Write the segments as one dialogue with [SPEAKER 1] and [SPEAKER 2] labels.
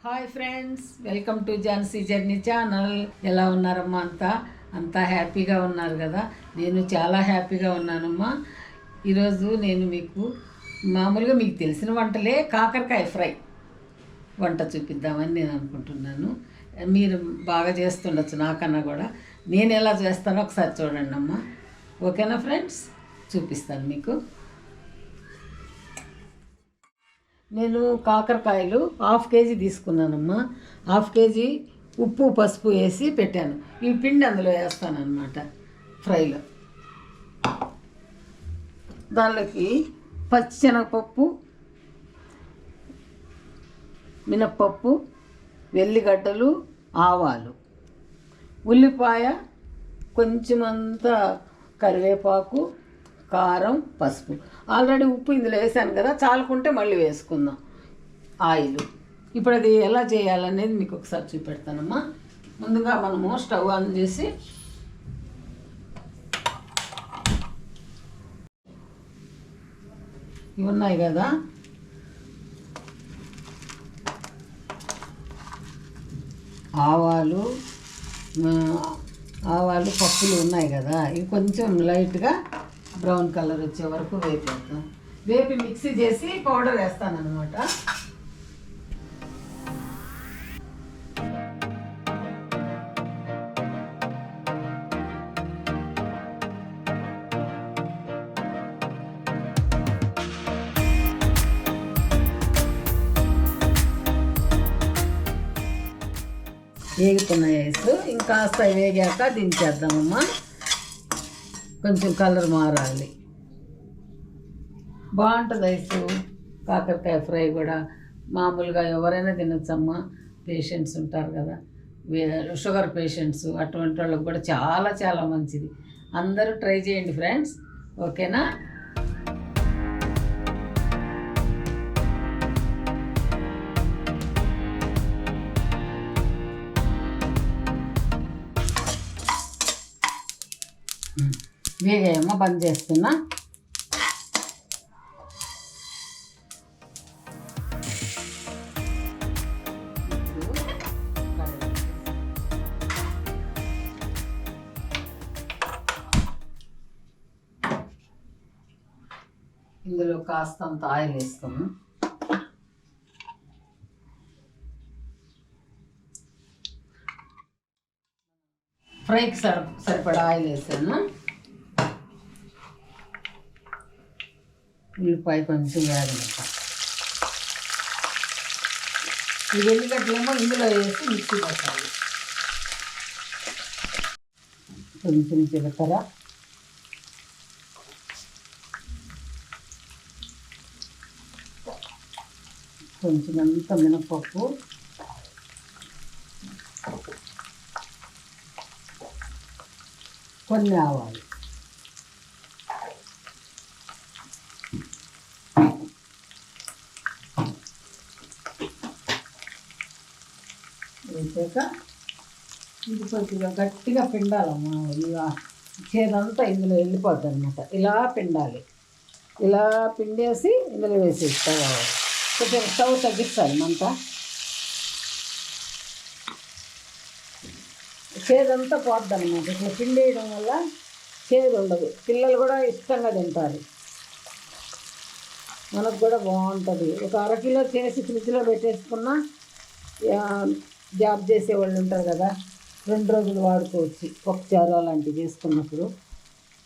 [SPEAKER 1] Hi friends, welcome to Jhansi journey channel. ఎలా ఉన్నారమ్మా? అంతా హ్యాపీగా ఉన్నారు కదా? నేను చాలా హ్యాపీగా ఉన్నానమ్మా. ఈరోజు నేను మీకు మామూలుగా మీకు తెలిసిన వంటలే కాకరకాయ ఫ్రై వంట చూపిద్దామని నేను అనుకుంటున్నాను. మీరు బాగా చేస్తుండొచ్చు నాకన్నా కూడా. నేను ఎలా చేస్తానో ఒకసారి చూడండి అమ్మా. ఓకేనా ఫ్రెండ్స్? చూపిస్తాను మీకు. నేను కాకరకాయలు 1/2 కేజీ తీసుకున్నానమ్మా. 1/2 కేజీ ఉప్పు పసుపు వేసి పెట్టాను. ఈ పిండి అందులో వేస్తానన్నమాట ఫ్రైలో. దానిలోకి పచ్చిశనగపప్పు, మినప్పప్పు, వెల్లిగడ్డలు, ఆవాలు, ఉల్లిపాయ, కొంచెమంతా కరివేపాకు, కారం, పసుపు. ఆల్రెడీ ఉప్పు ఇందులో వేసాను కదా, చాలుకుంటే మళ్ళీ వేసుకుందాం. ఆయిల్. ఇప్పుడు అది ఎలా చేయాలనేది మీకు ఒకసారి చూపెడతానమ్మా. ముందుగా మనము స్టవ్ ఆన్ చేసి ఇవి ఉన్నాయి కదా, ఆవాలు పప్పులు ఉన్నాయి కదా, ఇవి కొంచెం లైట్గా బ్రౌన్ కలర్ వచ్చే వరకు వేపేద్దాం. వేపి మిక్సీ చేసి పౌడర్ వేస్తానన్నమాట. వేగుతున్నాయి ఐస్. ఇంకాస్త వేగాక దించేద్దామమ్మా. కొంచెం కలర్ మారాలి. బాగుంటుంది ఐస్ కాకరకాయ ఫ్రై కూడా. మామూలుగా ఎవరైనా తినొచ్చమ్మా. పేషెంట్స్ ఉంటారు కదా, షుగర్ పేషెంట్స్, అటువంటి వాళ్ళకి కూడా చాలా చాలా మంచిది. అందరూ ట్రై చేయండి ఫ్రెండ్స్. ఓకేనా? వేగాయమ్మ, బంద్ చేస్తున్నా. ఇందులో కాస్తంత ఆయిల్ వేస్తాము. ఫ్రైకి సరిపడా ఆయిల్ వేసాను. ఉల్లిపాయ కొంచెం వేగనిక. ఈ వెల్లిగడ్డలేమో ఇందులో వేసి మిక్సీ పెట్టాలి. కొంచెం జీలకర్ర, కొంచెం అంత మినపప్పు, కొన్ని ఆవాలు, వేసాక ఇది కొద్దిగా గట్టిగా పిండాలమ్మా. ఇలా చేదంతా ఇందులో వెళ్ళిపోద్ది అనమాట. ఇలా పిండాలి. ఇలా పిండేసి ఇందులో వేసేస్తా. కొంచెం స్టవ్ తగ్గిస్తాను మంట. చేదంతా పోద్ది అనమాట. ఇట్లా పిండేయడం వల్ల చేదు ఉండదు. పిల్లలు కూడా ఇష్టంగా తింటారు. మనకు కూడా బాగుంటుంది. ఒక 1/2 కిలో చేసి ఫ్రిడ్జ్లో పెట్టేసుకున్నా, జాబ్ చేసేవాళ్ళు ఉంటారు కదా, 2 రోజులు వాడుకోవచ్చు. పప్పుచారు అలాంటివి చేసుకున్నప్పుడు.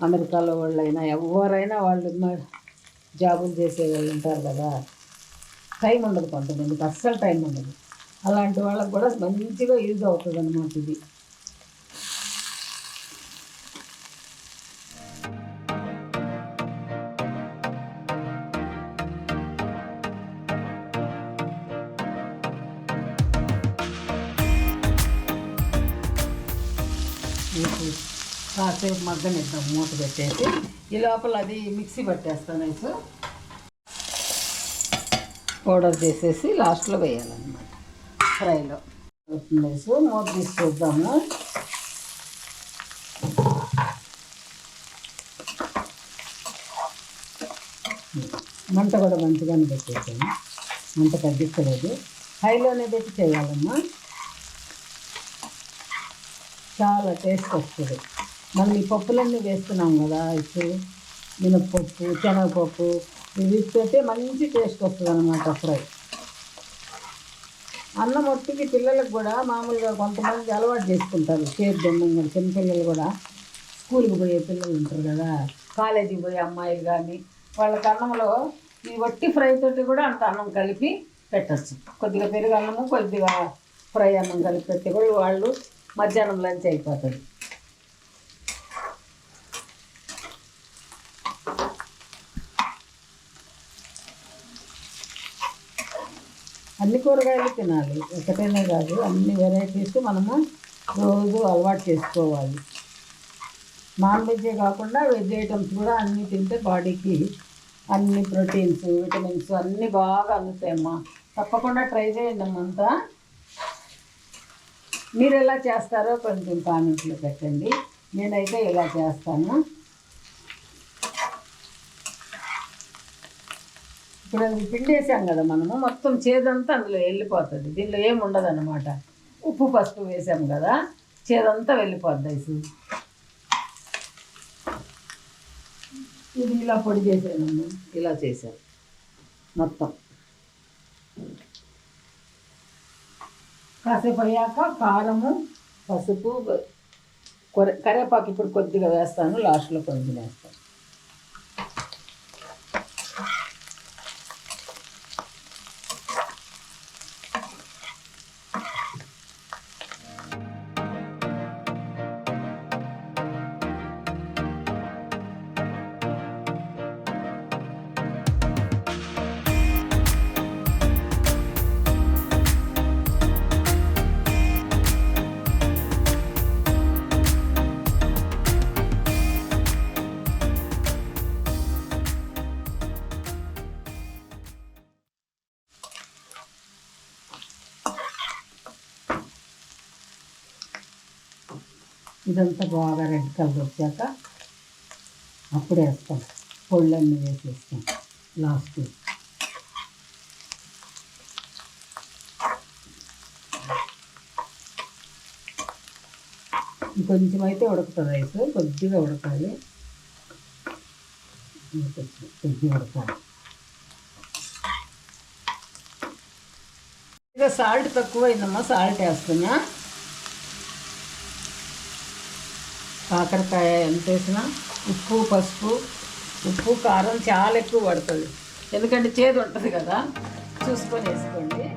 [SPEAKER 1] అమెరికాలో వాళ్ళైనా ఎవరైనా వాళ్ళు జాబులు చేసేవాళ్ళు ఉంటారు కదా, టైం ఉండదు కొంతమందికి, అస్సలు టైం ఉండదు. అలాంటి వాళ్ళకి కూడా మంచిగా యూజ్ అవుతుంది అన్నమాట ఇది. కాసేపు మగ్గనిద్దాం మూత పెట్టేసి. ఈ లోపల అది మిక్సీ పట్టేస్తాను. ఐసు పౌడర్ చేసేసి లాస్ట్లో వేయాలన్నమాట ఫ్రైలో. ఐసు మూత తీసి చూద్దాము. మంట కూడా మంచిగానే పెట్టేసాను. మంట తగ్గించలేదు. హైలోనే పెట్టి చేయాలమ్మా. చాలా టేస్ట్ వస్తుంది. మనం ఈ పప్పులన్నీ వేస్తున్నాం కదా, ఇప్పుడు మినప్పప్పు, శనగపప్పు, వీటితోటే మంచి టేస్ట్ వస్తుంది అన్నమాట ఫ్రై. అన్నం ఒట్టికి పిల్లలకు కూడా మామూలుగా కొంతమంది అలవాటు చేసుకుంటారు చేద్దాం కూడా. చిన్నపిల్లలు కూడా స్కూల్కి పోయే పిల్లలు ఉంటారు కదా, కాలేజీకి పోయే అమ్మాయిలు కానీ, వాళ్ళకి అన్నంలో ఈ వట్టి ఫ్రై తోటి కూడా అంత అన్నం కలిపి పెట్టచ్చు. కొద్దిగా పెరుగు అన్నము, కొద్దిగా ఫ్రై అన్నం కలిపి పెట్టి కూడా వాళ్ళు మధ్యాహ్నం లంచ్ అయిపోతుంది. అన్ని కూరగాయలు తినాలి, ఒకటేనే కాదు, అన్ని వెరైటీస్ మనము రోజు అలవాటు చేసుకోవాలి. నాన్ వెజ్జే కాకుండా వెజ్ ఐటమ్స్ కూడా అన్నీ తింటే బాడీకి అన్ని ప్రోటీన్స్, విటమిన్స్ అన్నీ బాగా అందుతాయమ్మా. తప్పకుండా ట్రై చేయండి అమ్మంతా. మీరు ఎలా చేస్తారో కొంచెం కామెంట్లో పెట్టండి. నేనైతే ఇలా చేస్తాను. ఇప్పుడు అది పిండి వేసాం కదా మనము, మొత్తం చేదంతా అందులో వెళ్ళిపోతుంది. దీనిలో ఏమి ఉండదు అన్నమాట. ఉప్పు పసుపు వేసాం కదా, చేదంతా వెళ్ళిపోద్ది. ఇది ఇలా పొడి చేసాను, ఇలా చేశాను మొత్తం. కాసేపు అయ్యాక కారము, పసుపు, కరివేపాకు ఇప్పుడు కొద్దిగా వేస్తాను, లాస్ట్లో కొంచెం వేస్తాను. ఇదంతా బాగా రెడ్ కలర్ వచ్చాక అప్పుడు వేస్తాం, పొళ్ళన్నీ వేసేస్తాం లాస్ట్. కొంచెం అయితే ఉడుకుతుంది రైస్, కొద్దిగా ఉడకాలి, కొద్దిగా ఉడకాలి. ఇక సాల్ట్ తక్కువైందమ్మా, సాల్ట్ వేస్తున్నా. కాకరకాయ ఎంత వేసినా ఉప్పు, పసుపు, ఉప్పు కారం చాలా ఎక్కువ పడుతుంది, ఎందుకంటే చేదు ఉంటుంది కదా, చూసుకొని వేసుకోండి.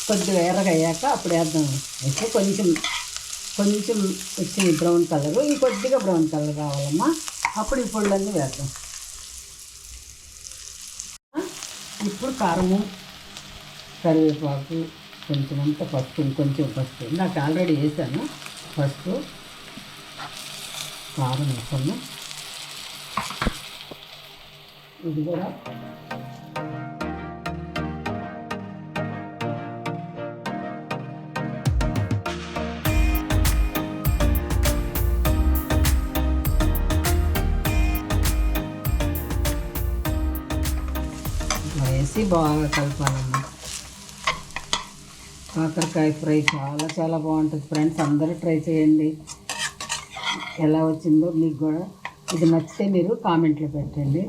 [SPEAKER 1] కొద్దిగా ఎర్రగా అయ్యాక అప్పుడు వేద్దాం. అయితే కొంచెం కొంచెం వచ్చింది బ్రౌన్ కలరు, ఇంకొద్దిగా బ్రౌన్ కలర్ కావాలమ్మా, అప్పుడు ఈ పొళ్ళన్నీ వేద్దాం. ఇప్పుడు కారము, కరివేపాకు, కొంచెం అంతా పసుపు, ఇంకొంచెం పసుపు, నాకు ఆల్రెడీ వేసాను పసుపు, కారం వేసాను. ఇది కూడా వేసి బాగా కలపాలమ్మా. కాకరకాయ ఫ్రై చాలా చాలా బాగుంటుంది ఫ్రెండ్స్, అందరూ ట్రై చేయండి. ఎలా వచ్చిందో మీకు కూడా, ఇది నచ్చితే మీరు కామెంట్లో పెట్టండి.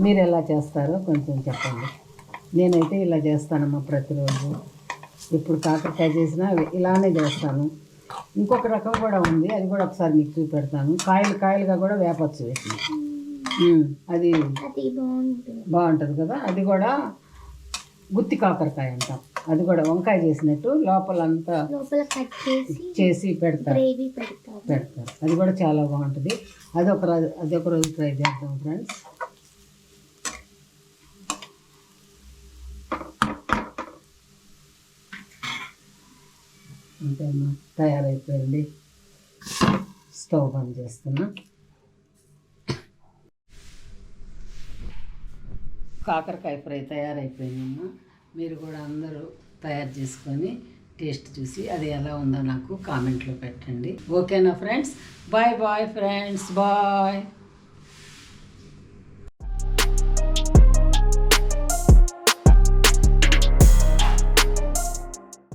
[SPEAKER 1] మీరు ఎలా చేస్తారో కొంచెం చెప్పండి. నేనైతే ఇలా చేస్తానమ్మా ప్రతిరోజు. ఇప్పుడు కాకరకాయ చేసినా ఇలానే చేస్తాను. ఇంకొక రకం కూడా ఉంది, అది కూడా ఒకసారి మీకు చూపెడతాను. కాయలు కాయలుగా కూడా వేపచ్చు వీటిని. అది బాగుంటుంది కదా. అది కూడా గుత్తి కాకరకాయ అంటాం. అది కూడా వంకాయ చేసినట్టు లోపలంతా చేసి పెడతారు. అది కూడా చాలా బాగుంటుంది. అదొక రోజు ట్రై చేద్దాం ఫ్రెండ్స్. అంతేమ్మా, తయారైపోయింది. స్టవ్ బంద్ చేస్తున్నా. కాకరకాయ ఫ్రై తయారైపోయిందమ్మా. మీరు కూడా అందరూ తయారు చేసుకొని టేస్ట్ చూసి అది ఎలా ఉందో నాకు కామెంట్లో పెట్టండి. ఓకేనా friends? Bye bye friends, bye.